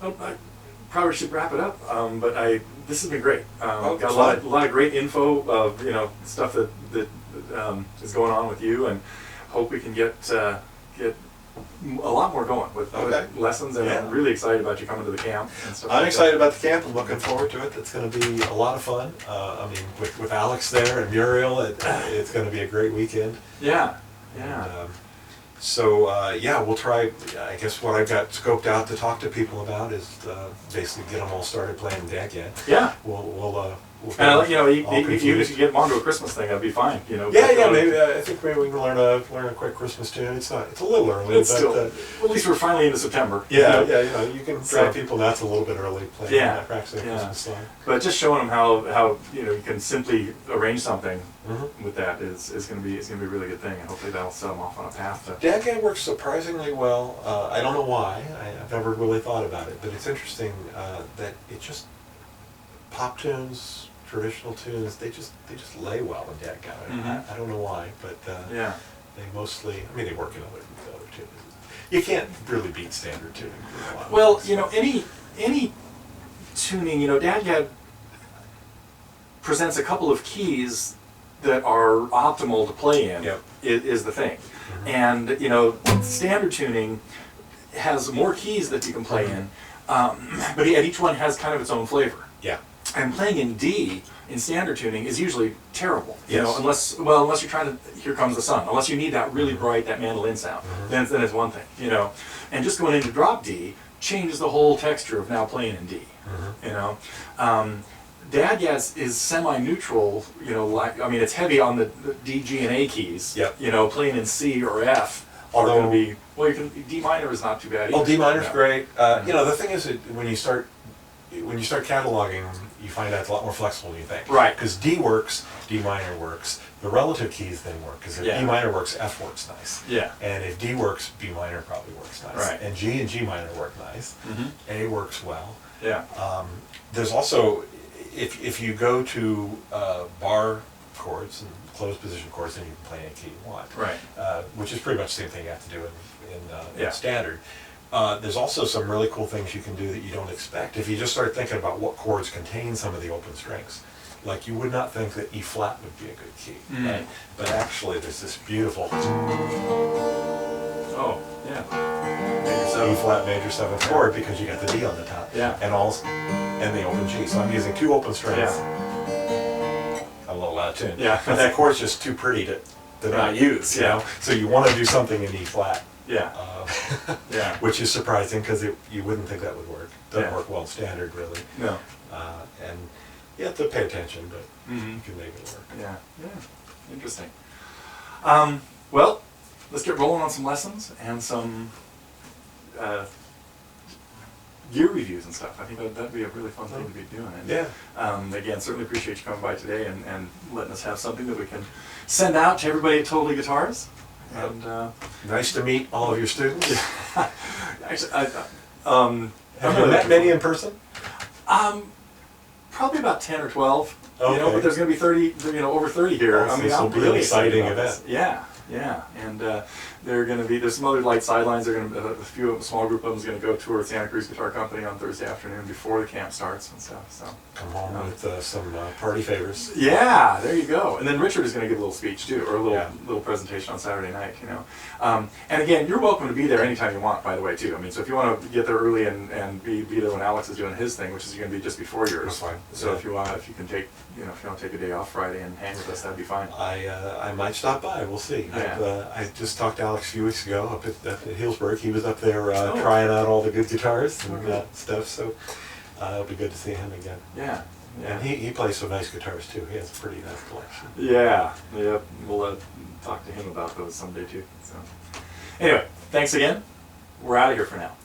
I probably should wrap it up, but this has been great. Got a lot of great info of stuff that is going on with you, and hope we can get a lot more going with lessons. And I'm really excited about you coming to the camp and stuff. I'm excited about the camp. I'm looking forward to it. It's going to be a lot of fun. I mean, with Alex there and Muriel, it's going to be a great weekend. Yeah. And, so yeah, we'll try. I guess what I've got scoped out to talk to people about is basically get them all started playing DADGAD. Yeah. We'll and even if you get them onto a Christmas thing, that'd be fine. Yeah. Maybe I think maybe we can learn a quick Christmas tune. It's a little early. It's still. At least we're finally into September. Yeah. You can drive people nuts a little bit early playing that practicing Christmas song. But just showing them how you can simply arrange something with that is going to be a really good thing, and hopefully that'll set them off on a path to. DADGAD works surprisingly well. I don't know why. I've never really thought about it, but it's interesting that it just pop tunes, traditional tunes, they just lay well in DADGAD. I don't know why, but they mostly. I mean, they work in other tunes. You can't really beat standard tuning. Well, any tuning, DADGAD presents a couple of keys that are optimal to play in. Is the thing, and standard tuning has more keys that you can play in, but each one has kind of its own flavor. Yeah. And playing in D in standard tuning is usually terrible. Unless you're trying to Here Comes the Sun. Unless you need that really bright, that mandolin sound, then it's one thing. And just going into drop D changes the whole texture of now playing in D. DADGAD is semi-neutral. It's heavy on the D, G, and A keys. Playing in C or F. Although D minor is not too bad either. Well, D minor's great. The thing is that when you start cataloging, you find out it's a lot more flexible than you think. Right. Because D works, D minor works. The relative keys then work. Because if D minor works, F works nice. Yeah. And if D works, B minor probably works nice. Right. And G minor work nice. A works well. Yeah. There's also, if you go to bar chords and closed position chords, then you can play any key you want. Right. Which is pretty much the same thing you have to do in standard. There's also some really cool things you can do that you don't expect. If you just start thinking about what chords contain some of the open strings, like you would not think that E flat would be a good key, right? But actually there's this beautiful E flat major 7th chord because you got the D on the top and the open G. So I'm using two open strings. I'm a little out of tune. But that chord's just too pretty to not use, you know? So you want to do something in E flat. Which is surprising because you wouldn't think that would work. Doesn't work well in standard, really. No. And you have to pay attention, but you can make it work. Yeah. Interesting. Well, let's get rolling on some lessons and some gear reviews and stuff. I think that'd be a really fun thing to be doing. And, again, certainly appreciate you coming by today and letting us have something that we can send out to everybody at Totally Guitars. And nice to meet all of your students. Actually, have you met many in person? Probably about 10 or 12. Okay. But there's going to be 30, over 30 here. This will be an exciting event. Yeah, and there's some other light sidelines. A small group of them is going to go tour Santa Cruz Guitar Company on Thursday afternoon before the camp starts and stuff. So come home with some party favors. Yeah, there you go. And then Richard is going to give a little speech too, or a little presentation on Saturday night. And again, you're welcome to be there anytime you want. By the way, too. I mean, so if you want to get there early and be there when Alex is doing his thing, which is going to be just before yours. That's fine. So if you want to take a day off Friday and hang with us, that'd be fine. I might stop by. We'll see. Yeah. I just talked to Alex a few weeks ago up at Healdsburg. He was up there trying out all the good guitars and stuff. So it'll be good to see him again. Yeah. And he plays some nice guitars too. He has a pretty nice collection. Yeah. We'll talk to him about those someday too. So anyway, thanks again. We're out of here for now.